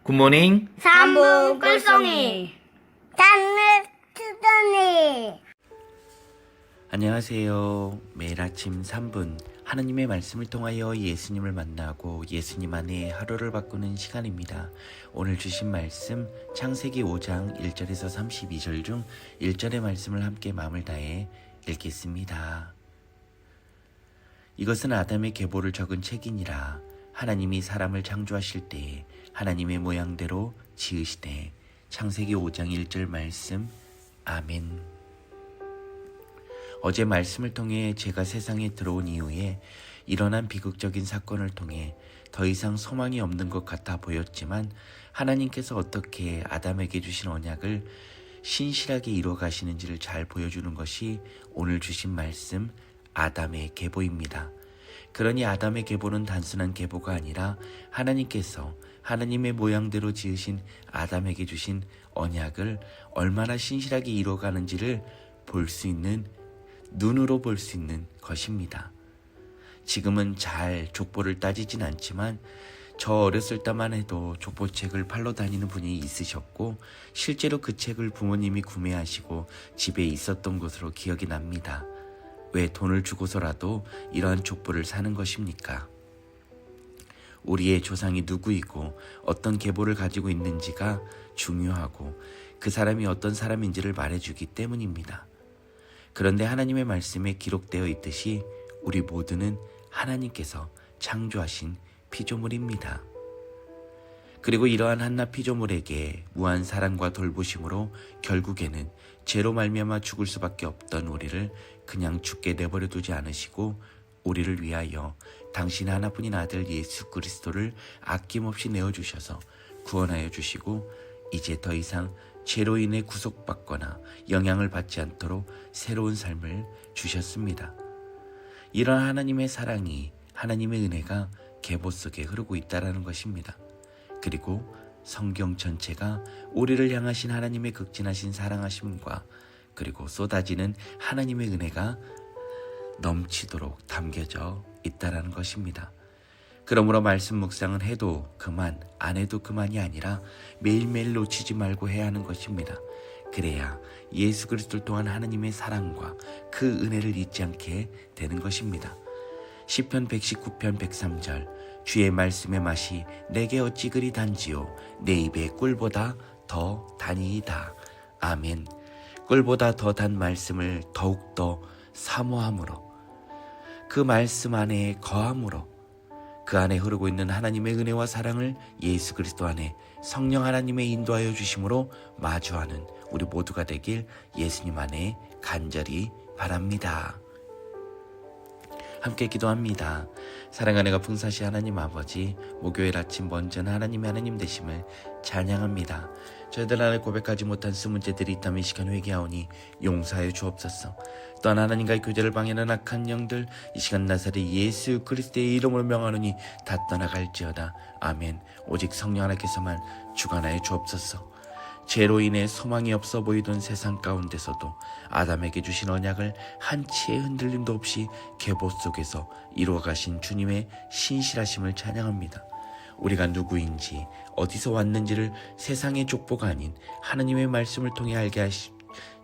굿모닝. 3분 꿀송이 단을 트더니 안녕하세요. 매일 아침 3분 하나님의 말씀을 통하여 예수님을 만나고 예수님 안에 하루를 바꾸는 시간입니다. 오늘 주신 말씀 창세기 5장 1절에서 32절 중 1절의 말씀을 함께 마음을 다해 읽겠습니다. 이것은 아담의 계보를 적은 책이니라. 하나님이 사람을 창조하실 때에 하나님의 모양대로 지으시되. 창세기 5장 1절 말씀. 아멘. 어제 말씀을 통해 제가 세상에 들어온 이후에 일어난 비극적인 사건을 통해 더 이상 소망이 없는 것 같아 보였지만 하나님께서 어떻게 아담에게 주신 언약을 신실하게 이루어 가시는지를 잘 보여주는 것이 오늘 주신 말씀 아담의 계보입니다. 그러니 아담의 계보는 단순한 계보가 아니라 하나님께서 하나님의 모양대로 지으신 아담에게 주신 언약을 얼마나 신실하게 이루어가는지를 눈으로 볼 수 있는 것입니다. 지금은 잘 족보를 따지진 않지만 저 어렸을 때만 해도 족보책을 팔러 다니는 분이 있으셨고 실제로 그 책을 부모님이 구매하시고 집에 있었던 것으로 기억이 납니다. 왜 돈을 주고서라도 이러한 족보를 사는 것입니까? 우리의 조상이 누구이고 어떤 계보를 가지고 있는지가 중요하고 그 사람이 어떤 사람인지를 말해주기 때문입니다. 그런데 하나님의 말씀에 기록되어 있듯이 우리 모두는 하나님께서 창조하신 피조물입니다. 그리고 이러한 한낱 피조물에게 무한 사랑과 돌보심으로 결국에는 죄로 말미암아 죽을 수밖에 없던 우리를 그냥 죽게 내버려 두지 않으시고 우리를 위하여 당신의 하나뿐인 아들 예수 그리스도를 아낌없이 내어주셔서 구원하여 주시고 이제 더 이상 죄로 인해 구속받거나 영향을 받지 않도록 새로운 삶을 주셨습니다. 이런 하나님의 사랑이, 하나님의 은혜가 계보 속에 흐르고 있다는 것입니다. 그리고 성경 전체가 우리를 향하신 하나님의 극진하신 사랑하심과 그리고 쏟아지는 하나님의 은혜가 넘치도록 담겨져 있다는 것입니다. 그러므로 말씀 묵상은 해도 그만, 안 해도 그만이 아니라 매일매일 놓치지 말고 해야 하는 것입니다. 그래야 예수 그리스도를 통한 하나님의 사랑과 그 은혜를 잊지 않게 되는 것입니다. 시편 119편 103절. 주의 말씀의 맛이 내게 어찌 그리 단지요 내 입에 꿀보다 더 다니이다. 아멘. 꿀보다 더 단 말씀을 더욱더 사모함으로 그 말씀 안에 거함으로 그 안에 흐르고 있는 하나님의 은혜와 사랑을 예수 그리스도 안에 성령 하나님의 인도하여 주심으로 마주하는 우리 모두가 되길 예수님 안에 간절히 바랍니다. 함께 기도합니다. 사랑하는 은혜가 풍성하신 하나님 아버지, 목요일 아침 먼저는 하나님 되심을 찬양합니다. 저희들 안에 고백하지 못한 수문제들이 있다면 이 시간 회개하오니 용서하여 주옵소서. 또한 하나님과의 교제를 방해하는 악한 영들 이 시간 나사렛 예수 그리스도의 이름으로 명하노니 다 떠나갈지어다. 아멘. 오직 성령 하나님께서만 주관하여 주옵소서. 죄로 인해 소망이 없어 보이던 세상 가운데서도 아담에게 주신 언약을 한치의 흔들림도 없이 계보 속에서 이루어가신 주님의 신실하심을 찬양합니다. 우리가 누구인지 어디서 왔는지를 세상의 족보가 아닌 하나님의 말씀을 통해 알게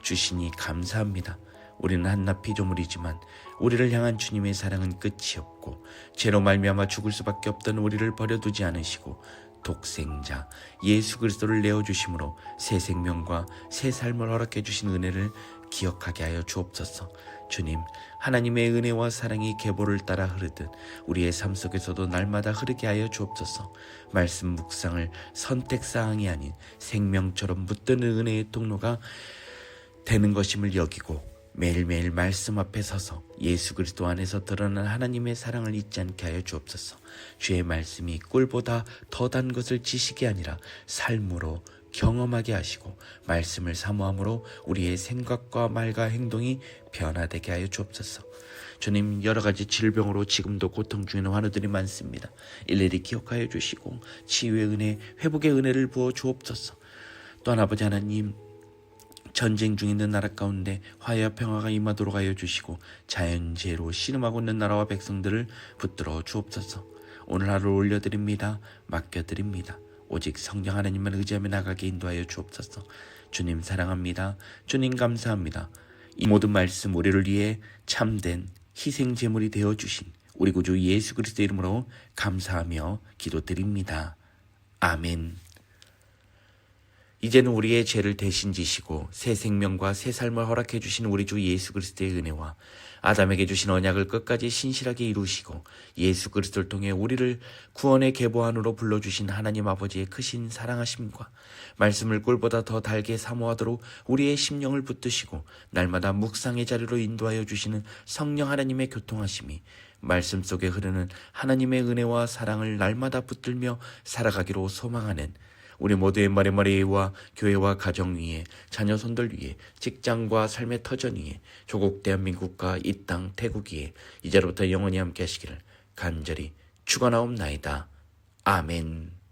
주시니 감사합니다. 우리는 한낱 피조물이지만 우리를 향한 주님의 사랑은 끝이 없고 죄로 말미암아 죽을 수밖에 없던 우리를 버려두지 않으시고 독생자 예수 그리스도를 내어주심으로 새 생명과 새 삶을 허락해 주신 은혜를 기억하게 하여 주옵소서. 주님, 하나님의 은혜와 사랑이 계보를 따라 흐르듯 우리의 삶 속에서도 날마다 흐르게 하여 주옵소서. 말씀 묵상을 선택사항이 아닌 생명처럼 붙드는 은혜의 통로가 되는 것임을 여기고 매일매일 말씀 앞에 서서 예수 그리스도 안에서 드러난 하나님의 사랑을 잊지 않게 하여 주옵소서. 주의 말씀이 꿀보다 더 단 것을 지식이 아니라 삶으로 경험하게 하시고 말씀을 사모함으로 우리의 생각과 말과 행동이 변화되게 하여 주옵소서. 주님, 여러 가지 질병으로 지금도 고통 중인 환우들이 많습니다. 일일이 기억하여 주시고 치유의 은혜, 회복의 은혜를 부어 주옵소서. 또한 아버지 하나님, 전쟁 중에 있는 나라 가운데 화해와 평화가 임하도록 하여 주시고 자연재해로 신음하고 있는 나라와 백성들을 붙들어 주옵소서. 오늘 하루 올려드립니다. 맡겨드립니다. 오직 성령 하나님만 의지하며 나가게 인도하여 주옵소서. 주님 사랑합니다. 주님 감사합니다. 이 모든 말씀 우리를 위해 참된 희생 제물이 되어 주신 우리 구주 예수 그리스도의 이름으로 감사하며 기도드립니다. 아멘. 이제는 우리의 죄를 대신 지시고 새 생명과 새 삶을 허락해 주신 우리 주 예수 그리스도의 은혜와 아담에게 주신 언약을 끝까지 신실하게 이루시고 예수 그리스도를 통해 우리를 구원의 계보안으로 불러주신 하나님 아버지의 크신 사랑하심과 말씀을 꿀보다 더 달게 사모하도록 우리의 심령을 붙드시고 날마다 묵상의 자리로 인도하여 주시는 성령 하나님의 교통하심이 말씀 속에 흐르는 하나님의 은혜와 사랑을 날마다 붙들며 살아가기로 소망하는 우리 모두의 머리머리와 교회와 가정 위에 자녀 손들 위에 직장과 삶의 터전 위에 조국 대한민국과 이 땅 태국 위에 이제로부터 영원히 함께 하시기를 간절히 축원하옵나이다. 아멘.